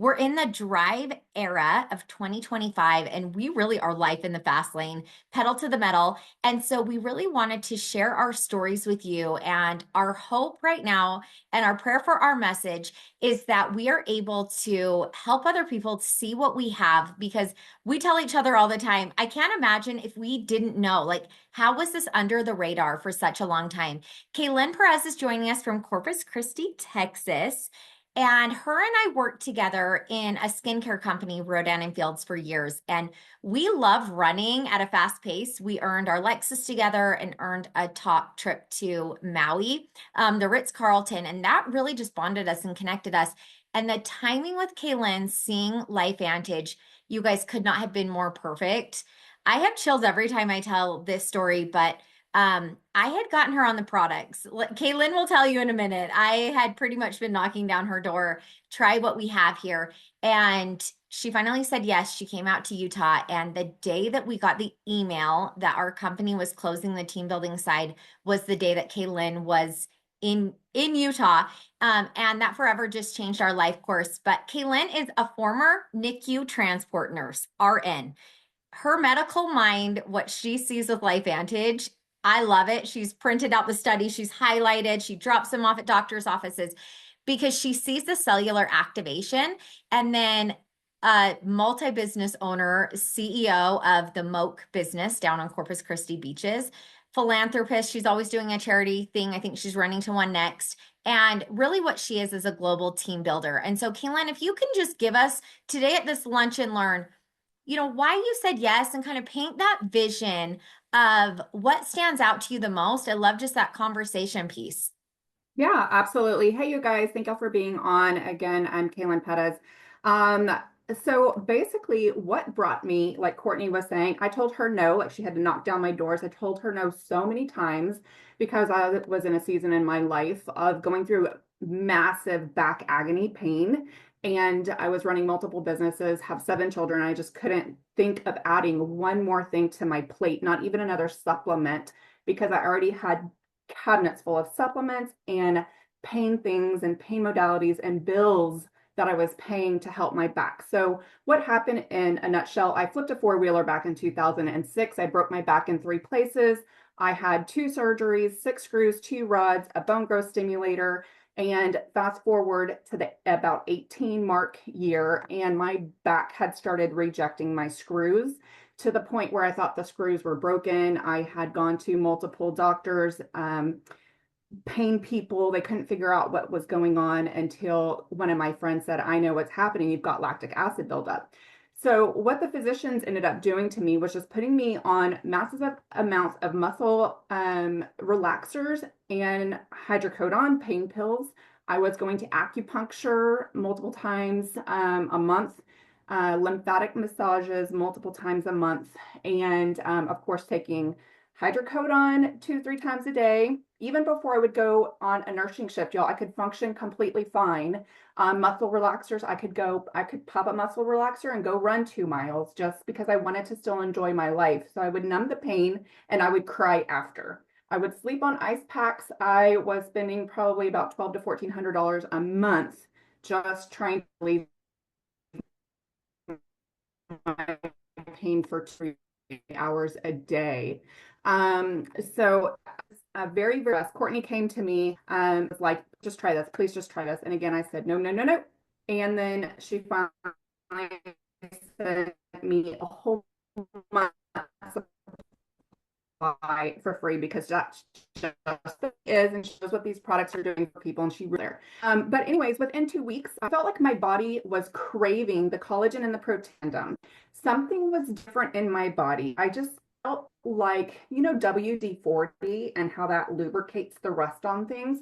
We're in the drive era of 2025, and we really are life in the fast lane, pedal to the metal. And so we really wanted to share our stories with you. And our hope right now and our prayer for our message is that we are able to help other people see what we have, because we tell each other all the time, I can't imagine if we didn't know, like, how was this under the radar for such a long time? Kaylin Perez is joining us from Corpus Christi, Texas. And her and I worked together in a skincare company, Rodan and Fields, for years. And we love running at a fast pace. We earned our Lexus together and earned a top trip to Maui, the Ritz-Carlton. And that really just bonded us and connected us. And the timing with Kaylin seeing LifeVantage, you guys could not have been more perfect. I have chills every time I tell this story, but I had gotten her on the products. Kaylin will tell you in a minute. I had pretty much been knocking down her door, try what we have here. And she finally said yes. She came out to Utah. And the day that we got the email that our company was closing the team building side was the day that Kaylin was in Utah. And that forever just changed our life course. But Kaylin is a former NICU transport nurse, RN. Her medical mind, what she sees with LifeVantage, I love it. She's printed out the study, she's highlighted, she drops them off at doctors' offices because she sees the cellular activation. And then a multi-business owner, CEO of the Moke business down on Corpus Christi beaches, philanthropist. She's always doing a charity thing. I think she's running to one next. And really what she is a global team builder. And so, Kaylin, if you can just give us today at this Lunch and Learn, why you said yes and kind of paint that vision of what stands out to you the most. I love just that conversation piece. Yeah, absolutely. Hey, you guys, thank y'all for being on. Again, I'm Kaylin Perez. Um, so basically, what brought me, like Courtney was saying, I told her no, like she had to knock down my doors. I told her no so many times because I was in a season in my life of going through massive back agony pain. And I was running multiple businesses, have 7 children. I just couldn't think of adding one more thing to my plate, not even another supplement, because I already had cabinets full of supplements and pain things and pain modalities and bills that I was paying to help my back. So what happened in a nutshell, I flipped a four-wheeler back in 2006. I broke my back in 3 places. I had 2 surgeries, 6 screws, 2 rods, a bone growth stimulator, and fast forward to the about 18 mark year, and my back had started rejecting my screws to the point where I thought the screws were broken. I had gone to multiple doctors, pain people. They couldn't figure out what was going on until one of my friends said, I know what's happening. You've got lactic acid buildup. So what the physicians ended up doing to me was just putting me on massive amounts of muscle relaxers and hydrocodone pain pills. I was going to acupuncture multiple times a month, lymphatic massages multiple times a month, and of course taking hydrocodone 2, 3 times a day. Even before I would go on a nursing shift, y'all, I could function completely fine. Muscle relaxers, I could pop a muscle relaxer and go run 2 miles just because I wanted to still enjoy my life. So I would numb the pain and I would cry after. I would sleep on ice packs. I was spending probably about $1,200 to $1,400 a month just trying to leave my pain for 2 hours a day. So very, very fast. Courtney came to me, was like, just try this, please just try this. And again, I said, no, no, no, no. And then she finally sent me a whole month supply for free because that's just is and shows what these products are doing for people. And she really there. But anyways, within 2 weeks, I felt like my body was craving the collagen and the protandum. Something was different in my body. I just felt like, WD-40 and how that lubricates the rust on things,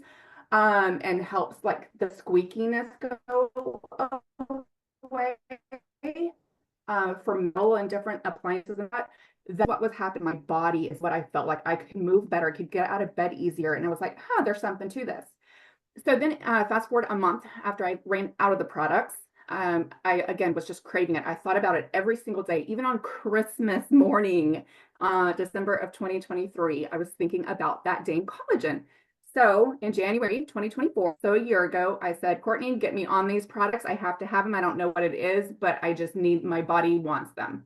and helps like the squeakiness go away, from metal and different appliances and that. That's what was happening. My body is what I felt like I could move better, I could get out of bed easier. And I was like, there's something to this. So then fast forward a month after I ran out of the products, I again was just craving it. I thought about it every single day, even on Christmas morning, December of 2023. I was thinking about that Dane collagen. So in January 2024, so a year ago, I said, Courtney, get me on these products. I have to have them. I don't know what it is, but I just need, my body wants them.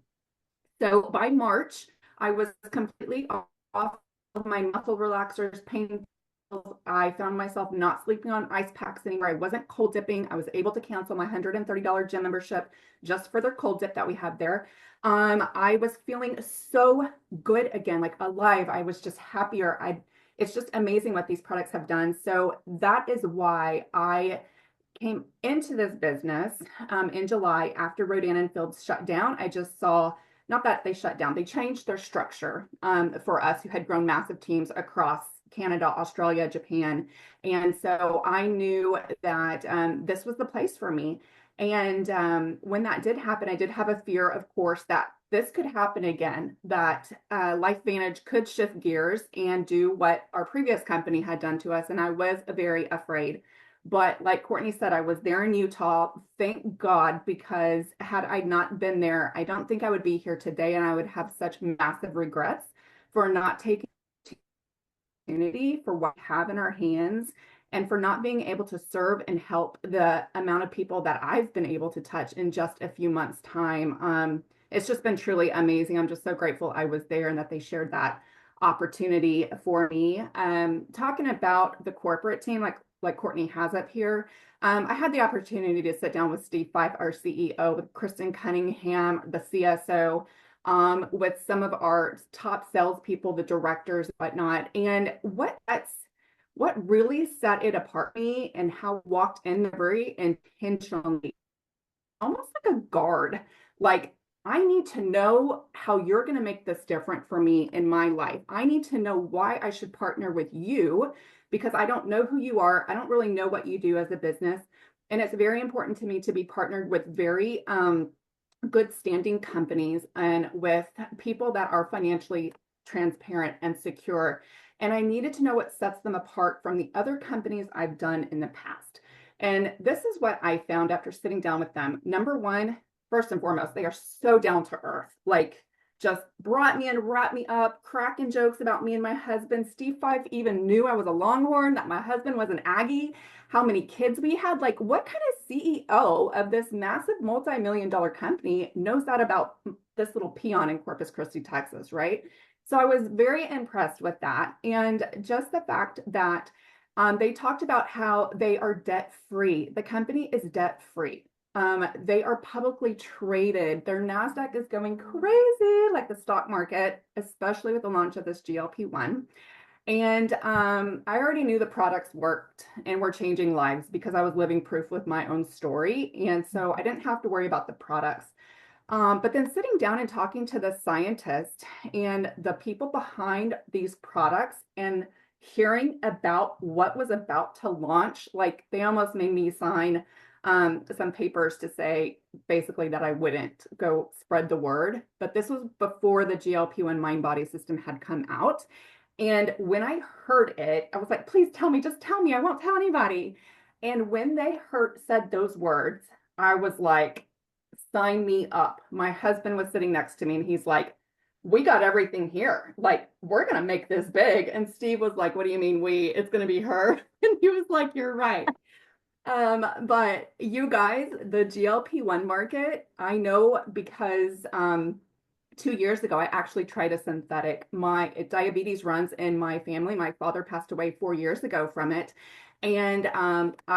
So by March, I was completely off of my muscle relaxers, pain pills. I found myself not sleeping on ice packs anymore. I wasn't cold dipping. I was able to cancel my $130 gym membership just for their cold dip that we had there. I was feeling so good again, like alive. I was just happier. It's just amazing what these products have done. So that is why I came into this business in July after Rodan and Fields shut down. I just saw, not that they shut down, they changed their structure for us who had grown massive teams across Canada, Australia, Japan. And so I knew that this was the place for me. And when that did happen, I did have a fear, of course, that this could happen again, that LifeVantage could shift gears and do what our previous company had done to us. And I was very afraid. But like Courtney said, I was there in Utah. Thank God, because had I not been there, I don't think I would be here today, and I would have such massive regrets for not taking opportunity for what we have in our hands and for not being able to serve and help the amount of people that I've been able to touch in just a few months' time. It's just been truly amazing. I'm just so grateful I was there and that they shared that opportunity for me. Talking about the corporate team, like Courtney has up here, I had the opportunity to sit down with Steve Fife, our CEO, with Kristen Cunningham, the CSO, with some of our top salespeople, the directors, whatnot. And what really set it apart me and how I walked in very intentionally, almost like a guard. Like, I need to know how you're going to make this different for me in my life. I need to know why I should partner with you because I don't know who you are. I don't really know what you do as a business. And it's very important to me to be partnered with very good standing companies and with people that are financially transparent and secure. And I needed to know what sets them apart from the other companies I've done in the past. And this is what I found after sitting down with them. Number one, first and foremost, they are so down to earth. Like, just brought me in, wrapped me up, cracking jokes about me and my husband. Steve Fife even knew I was a Longhorn, that my husband was an Aggie, how many kids we had. Like, what kind of CEO of this massive multi-million dollar company knows that about this little peon in Corpus Christi, Texas, right? So I was very impressed with that. And just the fact that they talked about how they are debt free. The company is debt free. They are publicly traded. Their NASDAQ is going crazy, like the stock market, especially with the launch of this GLP-1. And I already knew the products worked and were changing lives because I was living proof with my own story. And so I didn't have to worry about the products. But then sitting down and talking to the scientists and the people behind these products and hearing about what was about to launch, like they almost made me sign some papers to say basically that I wouldn't go spread the word. But this was before the GLP-1 mind body system had come out. And when I heard it, I was like, please tell me, just tell me, I won't tell anybody. And when they said those words, I was like, sign me up. My husband was sitting next to me and he's like, we got everything here. Like, we're going to make this big. And Steve was like, what do you mean we? It's going to be her. And he was like, you're right. But you guys, the GLP-1 market, I know because 2 years ago, I actually tried a synthetic. My diabetes runs in my family. My father passed away 4 years ago from it. And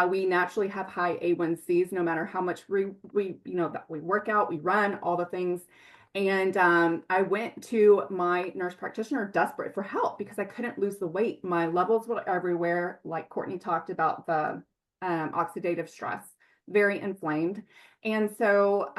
we naturally have high A1Cs no matter how much that we work out, we run, all the things. And I went to my nurse practitioner desperate for help because I couldn't lose the weight. My levels were everywhere, like Courtney talked about the oxidative stress, very inflamed. And so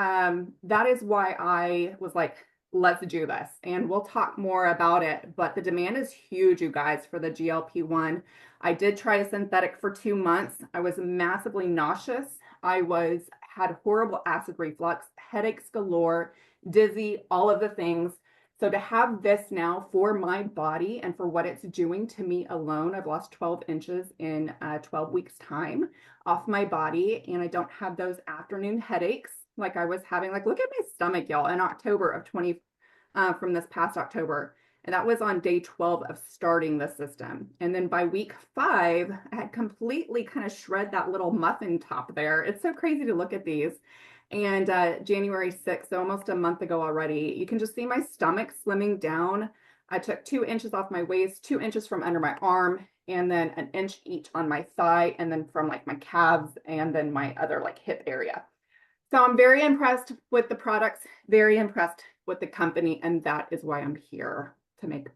that is why I was like, let's do this. And we'll talk more about it. But the demand is huge, you guys, for the GLP-1. I did try a synthetic for 2 months. I was massively nauseous. Had horrible acid reflux, headaches galore, dizzy, all of the things. So to have this now for my body and for what it's doing to me alone, I've lost 12 inches in 12 weeks time off my body, and I don't have those afternoon headaches like I was having. Like, look at my stomach, y'all, in October of 20 from this past October. And that was on day 12 of starting the system. And then by week 5, I had completely kind of shred that little muffin top there. It's so crazy to look at these. And January 6th, so almost a month ago already, you can just see my stomach slimming down. I took 2 inches off my waist, 2 inches from under my arm, and then an inch each on my thigh, and then from like my calves and then my other like hip area. So I'm very impressed with the products, very impressed with the company, and that is why I'm here, to make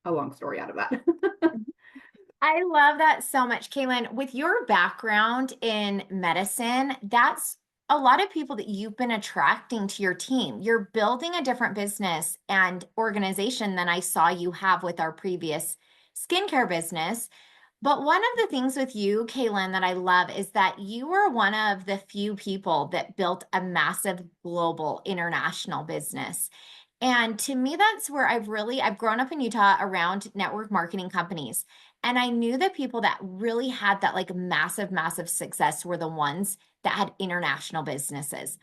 a long story out of that. I love that so much, Kaylin. With your background in medicine, that's a lot of people that you've been attracting to your team. You're building a different business and organization than I saw you have with our previous skincare business. But one of the things with you, Kaylin, that I love is that you were one of the few people that built a massive global international business. And to me, that's where I've grown up in Utah around network marketing companies. And I knew the people that really had that like massive, massive success were the ones that had international businesses.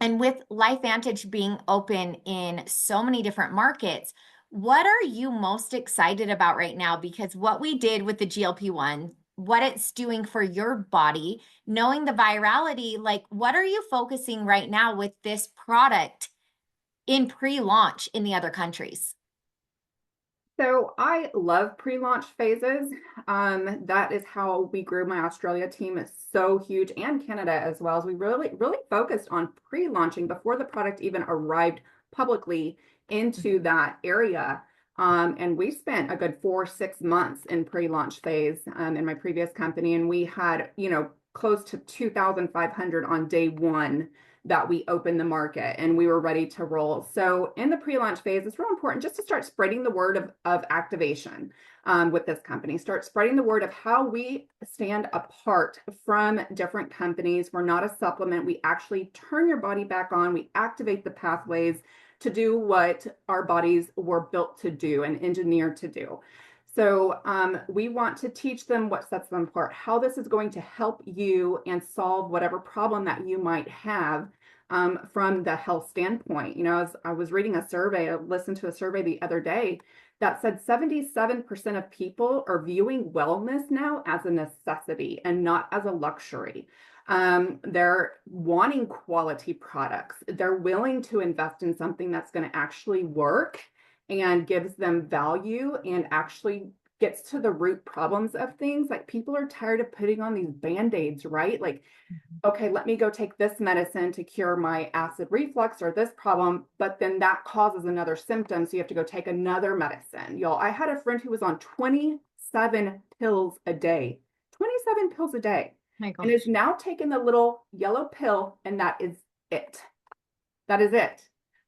And with LifeVantage being open in so many different markets, what are you most excited about right now? Because what we did with the GLP-1, what it's doing for your body, knowing the virality, like what are you focusing right now with this product in pre-launch in the other countries? So I love pre-launch phases. That is how we grew. My Australia team is so huge, and Canada as well. As we really focused on pre-launching before the product even arrived publicly into that area. And we spent a good 4 6 months in pre-launch phase in my previous company, and we had, close to 2,500 on day 1 that we opened the market and we were ready to roll. So in the pre-launch phase, it's real important just to start spreading the word of activation with this company. Start spreading the word of how we stand apart from different companies. We're not a supplement. We actually turn your body back on. We activate the pathways to do what our bodies were built to do and engineered to do. So we want to teach them what sets them apart, how this is going to help you and solve whatever problem that you might have from the health standpoint. As I was reading a survey, I listened to a survey the other day that said 77% of people are viewing wellness now as a necessity and not as a luxury. They're wanting quality products. They're willing to invest in something that's going to actually work and gives them value and actually gets to the root problems of things. Like, people are tired of putting on these band-aids, right? Like, okay, let me go take this medicine to cure my acid reflux or this problem, but then that causes another symptom. So you have to go take another medicine. Y'all, I had a friend who was on 27 pills a day, 27 pills a day, My and is gosh. now taking the little yellow pill, and that is it. That is it.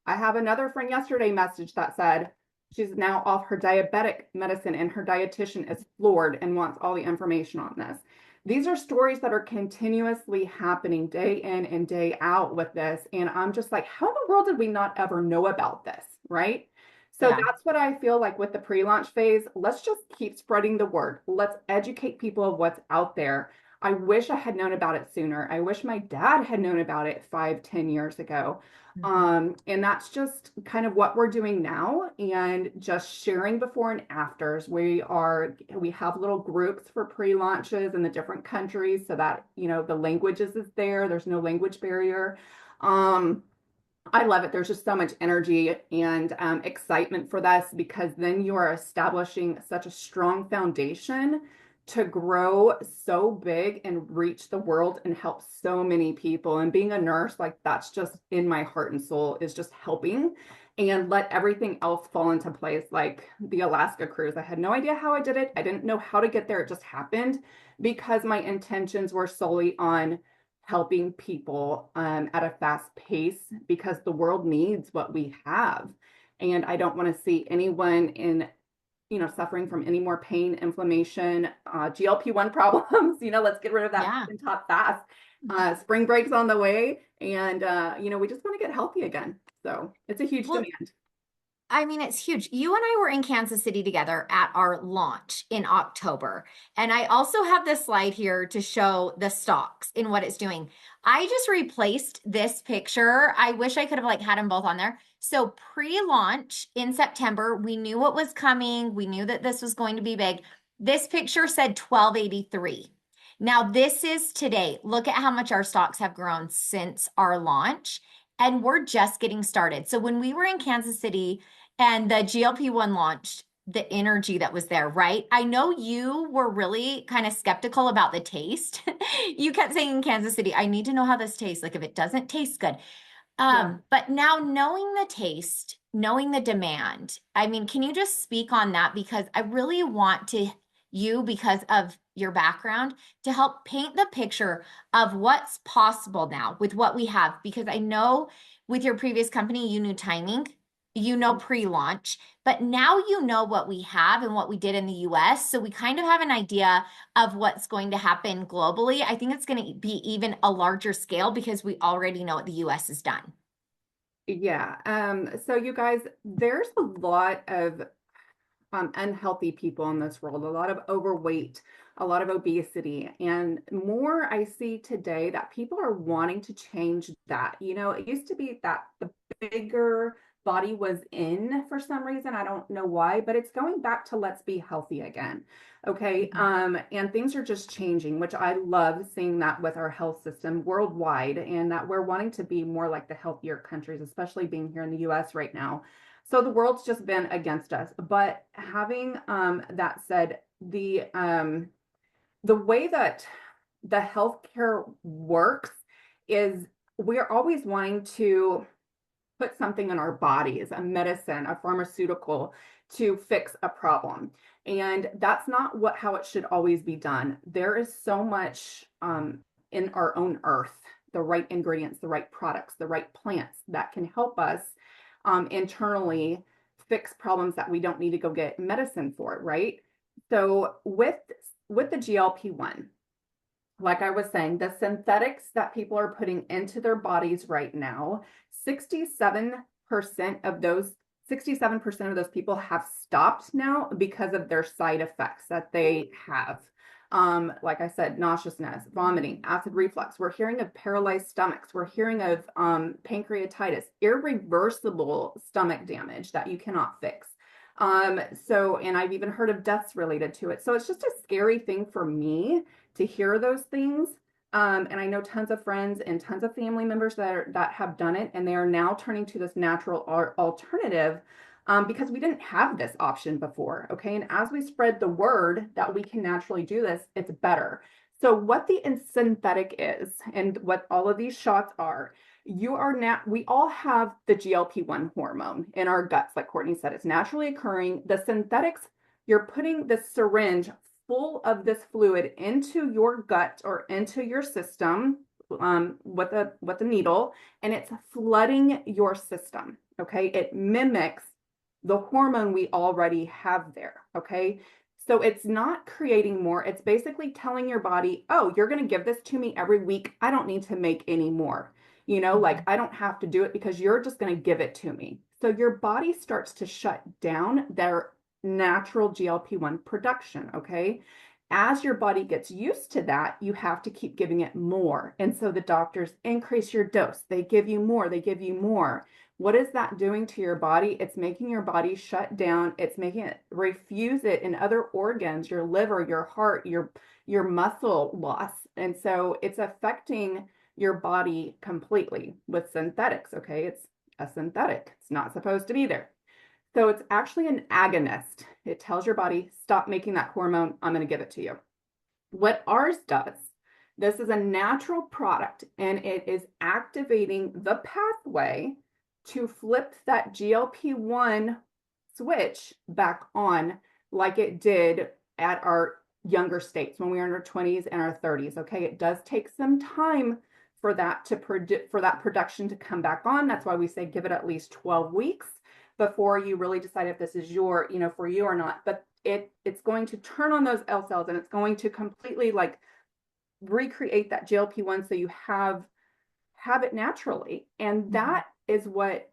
I have another friend yesterday message that said she's now off her diabetic medicine and her dietitian is floored and wants all the information on this. These are stories that are continuously happening day in and day out with this. And I'm just like, how in the world did we not ever know about this? Right. So Yeah. that's what I feel like with the pre-launch phase. Let's just keep spreading the word. Let's educate people of what's out there. I wish I had known about it sooner. I wish my dad had known about it 5, 10 years ago. Mhm. And that's just kind of what we're doing now, and just sharing before and afters. We have little groups for pre-launches in the different countries so that, the languages is there. There's no language barrier. Um, I love it. There's just so much energy and excitement for this, because then you are establishing such a strong foundation to grow so big and reach the world and help so many people. And being a nurse, like, that's just in my heart and soul, is just helping and let everything else fall into place. Like the Alaska cruise, I had no idea how I did it. I didn't know how to get there. It just happened because my intentions were solely on helping people at a fast pace, because the world needs what we have. And I don't want to see anyone in, suffering from any more pain, inflammation, GLP-1 problems. Let's get rid of that Yeah. top fast. Spring break's on the way, and we just want to get healthy again. So it's a huge Well, demand. I mean, it's huge. You and I were in Kansas City together at our launch in October. And I also have this slide here to show the stocks in what it's doing. I just replaced this picture. I wish I could have like had them both on there. So pre-launch in September, we knew what was coming. We knew that this was going to be big. This picture said 1283. Now this is today. Look at how much our stocks have grown since our launch. And we're just getting started. So when we were in Kansas City, and the GLP-1 launched, the energy that was there, right? I know you were really kind of skeptical about the taste. You kept saying in Kansas City, I need to know how this tastes. Like if it doesn't taste good. Yeah. But now knowing the taste, knowing the demand, I mean, can you just speak on that? Because I really want to you, because of your background, to help paint the picture of what's possible now with what we have. Because I know with your previous company, you knew timing, you know pre-launch, but now you know what we have and what we did in the US. So we kind of have an idea of what's going to happen globally. I think it's going to be even a larger scale because we already know what the US has done. Yeah. So you guys, there's a lot of unhealthy people in this world, a lot of overweight, a lot of obesity, and more I see today that people are wanting to change that. It used to be that the bigger body was in for some reason. I don't know why, but it's going back to let's be healthy again. Okay. And things are just changing, which I love seeing that with our health system worldwide, and that we're wanting to be more like the healthier countries, especially being here in the US right now. So the world's just been against us. But having that said, the way that the healthcare works is we're always wanting to put something in our bodies, a medicine, a pharmaceutical, to fix a problem. And that's not how it should always be done. There is so much in our own earth, the right ingredients, the right products, the right plants that can help us internally fix problems that we don't need to go get medicine for, right? So with the GLP-1, like I was saying, the synthetics that people are putting into their bodies right now, 67% of those 67% of those people have stopped now because of their side effects that they have. Like I said, nauseousness, vomiting, acid reflux. We're hearing of paralyzed stomachs. We're hearing of pancreatitis, irreversible stomach damage that you cannot fix. And I've even heard of deaths related to it. So it's just a scary thing for me to hear those things. And I know tons of friends and tons of family members that have done it, and they are now turning to this natural alternative because we didn't have this option before. Okay. And as we spread the word that we can naturally do this, it's better. So, what the synthetic is and what all of these shots are, we all have the GLP-1 hormone in our guts, like Courtney said, it's naturally occurring. The synthetics, you're putting the syringe full of this fluid into your gut or into your system with a needle, and it's flooding your system. Okay. It mimics the hormone we already have there. Okay. So it's not creating more. It's basically telling your body, oh, you're going to give this to me every week. I don't need to make any more. Like I don't have to do it because you're just going to give it to me. So your body starts to shut down their natural GLP-1 production. Okay. As your body gets used to that, you have to keep giving it more. And so the doctors increase your dose. They give you more. They give you more. What is that doing to your body? It's making your body shut down. It's making it refuse it in other organs, your liver, your heart, your muscle loss. And so it's affecting your body completely with synthetics. Okay. It's a synthetic. It's not supposed to be there. So it's actually an agonist. It tells your body, stop making that hormone. I'm going to give it to you. What ours does, this is a natural product, and it is activating the pathway to flip that GLP-1 switch back on like it did at our younger states when we were in our 20s and our 30s. Okay, it does take some time for that production to come back on. That's why we say give it at least 12 weeks before you really decide if this is for you or not. But it's going to turn on those L cells, and it's going to completely like recreate that GLP-1 so you have it naturally. And that is what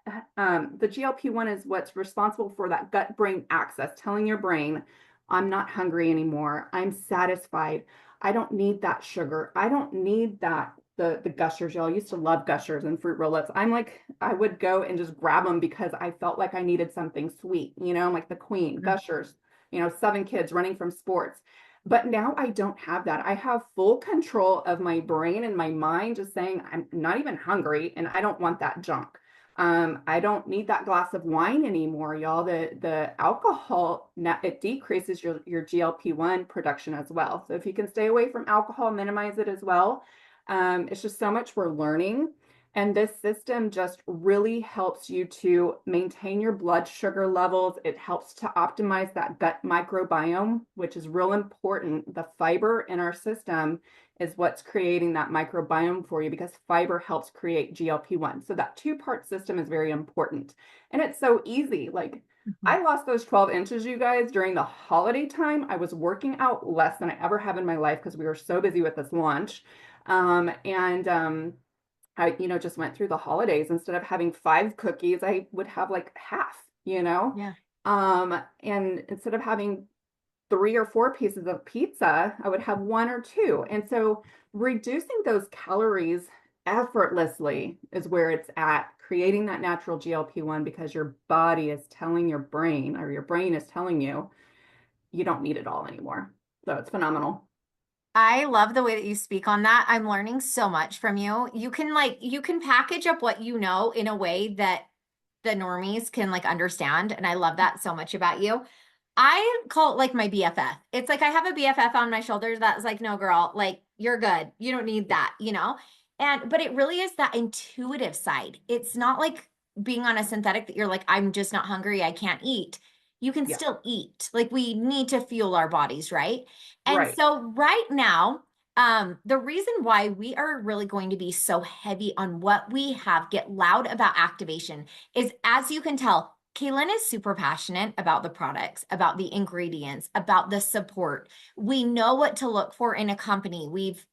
the GLP-1 is what's responsible for that gut-brain axis, telling your brain, I'm not hungry anymore. I'm satisfied. I don't need that sugar. I don't need that the gushers. Y'all used to love gushers and fruit roll-ups. I'm like, I would go and just grab them because I felt like I needed something sweet, I'm like the queen, gushers, 7 kids running from sports. But now I don't have that. I have full control of my brain and my mind, just saying I'm not even hungry and I don't want that junk. I don't need that glass of wine anymore, y'all. The alcohol, it decreases your GLP-1 production as well. So if you can stay away from alcohol, minimize it as well. It's just so much we're learning. And this system just really helps you to maintain your blood sugar levels. It helps to optimize that gut microbiome, which is real important. The fiber in our system is what's creating that microbiome for you because fiber helps create GLP-1. So that two-part system is very important. And it's so easy. Like Mhm. I lost those 12 inches, you guys, during the holiday time. I was working out less than I ever have in my life because we were so busy with this launch. I, just went through the holidays. Instead of having 5 cookies, I would have like half. Yeah. And instead of having 3 or 4 pieces of pizza, I would have 1 or 2. And so reducing those calories effortlessly is where it's at, creating that natural GLP-1 because your body is telling your brain, or your brain is telling you, you don't need it all anymore. So it's phenomenal. I love the way that you speak on that. I'm learning so much from you. You can package up what you know in a way that the normies can like understand. And I love that so much about you. I call it like my BFF. It's like I have a BFF on my shoulders that's like, no, girl, like you're good. You don't need that, you know? And but it really is that intuitive side. It's not like being on a synthetic that you're like, I'm just not hungry, I can't eat. You can Yeah, still eat. Like we need to fuel our bodies, right? And right. so right now, the reason why we are really going to be so heavy on what we have get loud about activation is, as you can tell, Kaylin is super passionate about the products, about the ingredients, about the support. We know what to look for in a company. We've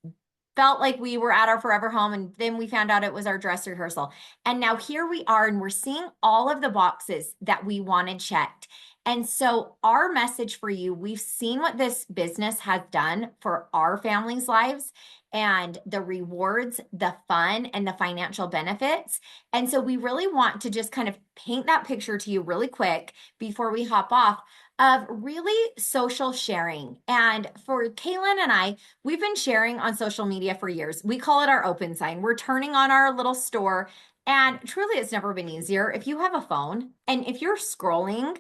felt like we were at our forever home and then we found out it was our dress rehearsal. And now here we are and we're seeing all of the boxes that we wanted checked. And so our message for you, we've seen what this business has done for our families' lives and the rewards, the fun, and the financial benefits. And so we really want to just kind of paint that picture to you really quick before we hop off of really social sharing. And for Kaylin and I, we've been sharing on social media for years. We call it our open sign. We're turning on our little store. And truly, it's never been easier. If you have a phone and if you're scrolling,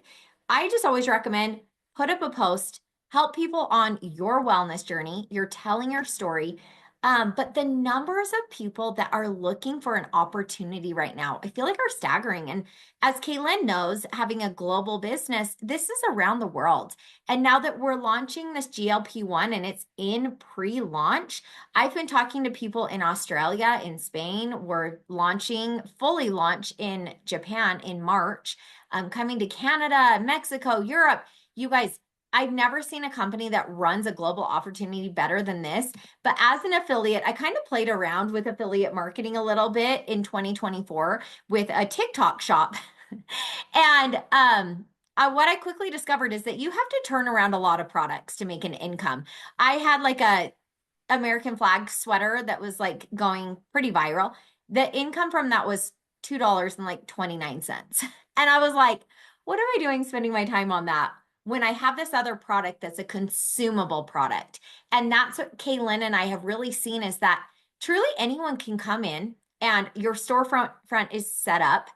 I just always recommend put up a post, help people on your wellness journey. You're telling your story. But the numbers of people that are looking for an opportunity right now, I feel like are staggering. And as Kaylin knows, having a global business, this is around the world. And now that we're launching this GLP-1 and it's in pre-launch, I've been talking to people in Australia, in Spain. We're launching, fully launch in Japan in March, coming to Canada, Mexico, Europe. You guys, I've never seen a company that runs a global opportunity better than this. But as an affiliate, I kind of played around with affiliate marketing a little bit in 2024 with a TikTok shop. And what I quickly discovered is that you have to turn around a lot of products to make an income. I had like a American flag sweater that was like going pretty viral. The income from that was $2 and like 29 cents. And I was like, what am I doing spending my time on that when I have this other product that's a consumable product? And that's what Kaylin and I have really seen is that truly anyone can come in and your storefront is set up.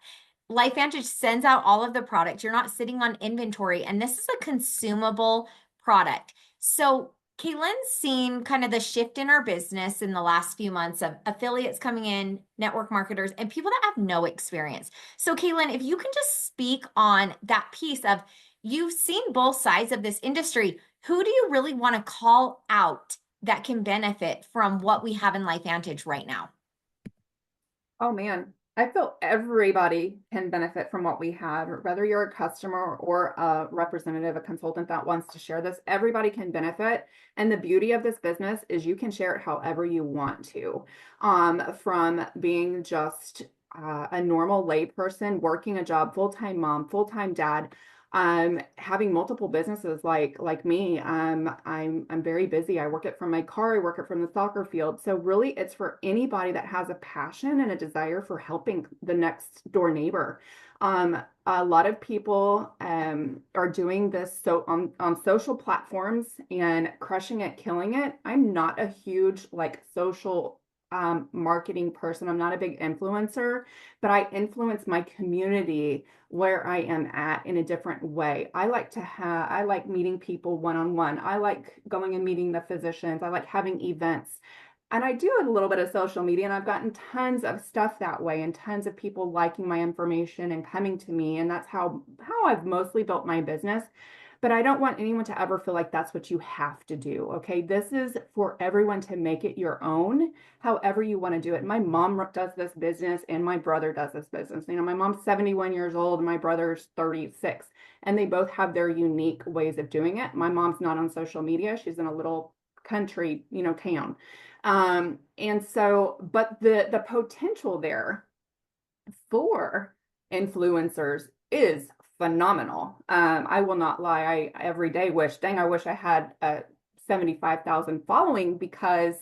LifeVantage sends out all of the product. You're not sitting on inventory, and this is a consumable product. So Kaylin's seen kind of the shift in our business in the last few months of affiliates coming in, network marketers, and people that have no experience. So, Kaylin, if you can just speak on that piece of you've seen both sides of this industry, who do you really want to call out that can benefit from what we have in LifeVantage right now? Oh man, I feel everybody can benefit from what we have, whether you're a customer or a representative, a consultant that wants to share this, everybody can benefit. And the beauty of this business is you can share it however you want to. From being just a normal layperson working a job, full-time mom, full-time dad, having multiple businesses like me. I'm very busy. I work it from my car, I work it from the soccer field. So really it's for anybody that has a passion and a desire for helping the next door neighbor. A lot of people are doing this so on social platforms and crushing it, killing it. I'm not a huge like social marketing person. I'm not a big influencer, but I influence my community where I am at in a different way. I like meeting people one-on-one. I like going and meeting the physicians. I like having events. And I do a little bit of social media, and I've gotten tons of stuff that way and tons of people liking my information and coming to me. And that's how I've mostly built my business. But I don't want anyone to ever feel like that's what you have to do. Okay. This is for everyone to make it your own, however you want to do it. My mom does this business and my brother does this business. You know, my mom's 71 years old and my brother's 36, and they both have their unique ways of doing it. My mom's not on social media. She's in a little country, town. And so, but the potential there for influencers is phenomenal. I will not lie. I every day wish, dang, I wish I had a 75,000 following, because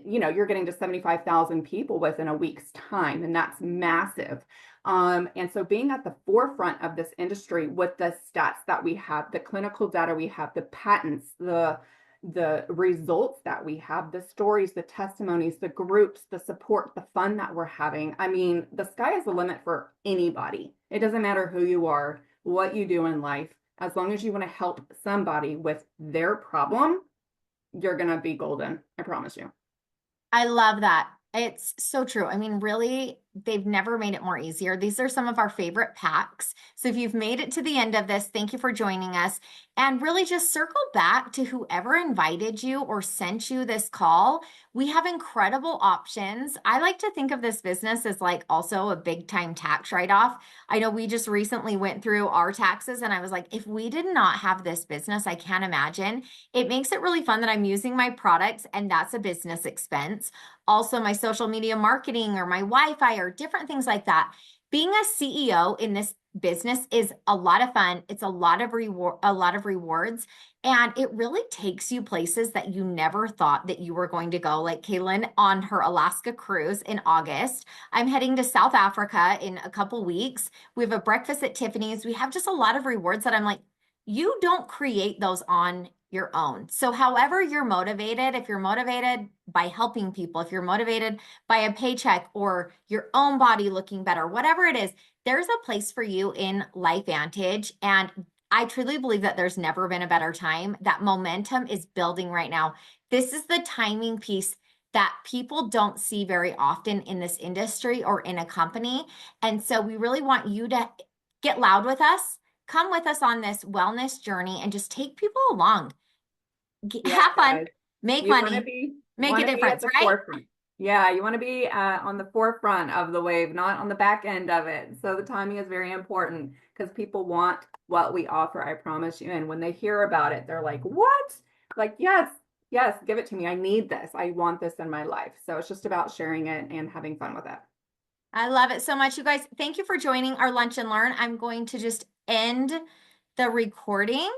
you're getting to 75,000 people within a week's time, and that's massive. And so being at the forefront of this industry with the stats that we have, the clinical data we have, the patents, the results that we have, the stories, the testimonies, the groups, the support, the fun that we're having. I mean, the sky is the limit for anybody. It doesn't matter who you are, what you do in life, as long as you want to help somebody with their problem, you're going to be golden. I promise you. I love that. It's so true. I mean, really, they've never made it more easier. These are some of our favorite packs. So if you've made it to the end of this, thank you for joining us. And really just circle back to whoever invited you or sent you this call. We have incredible options. I like to think of this business as like also a big time tax write-off. I know we just recently went through our taxes and I was like, if we did not have this business, I can't imagine. It makes it really fun that I'm using my products and that's a business expense. Also, my social media marketing or my Wi-Fi or different things like that. Being a CEO in this business is a lot of fun. It's a lot of rewards, and it really takes you places that you never thought that you were going to go. Like Kaylin on her Alaska cruise in August. I'm heading to South Africa in a couple weeks. We have a breakfast at Tiffany's. We have just a lot of rewards that I'm like, you don't create those on your own. So however you're motivated, if you're motivated by helping people, if you're motivated by a paycheck or your own body looking better, whatever it is, there's a place for you in LifeVantage. And I truly believe that there's never been a better time. That momentum is building right now. This is the timing piece that people don't see very often in this industry or in a company. And so we really want you to get loud with us. Come with us on this wellness journey and just take people along. Yeah, Have fun, guys. make You want to money, be make a at difference, the right? forefront. Yeah, you want to be on the forefront of the wave, not on the back end of it. So the timing is very important because people want what we offer, I promise you. And when they hear about it, they're like, "What?" Like, "Yes, yes, give it to me. I need this. I want this in my life." So it's just about sharing it and having fun with it. I love it so much. You guys, thank you for joining our Lunch and Learn. I'm going to just end the recording.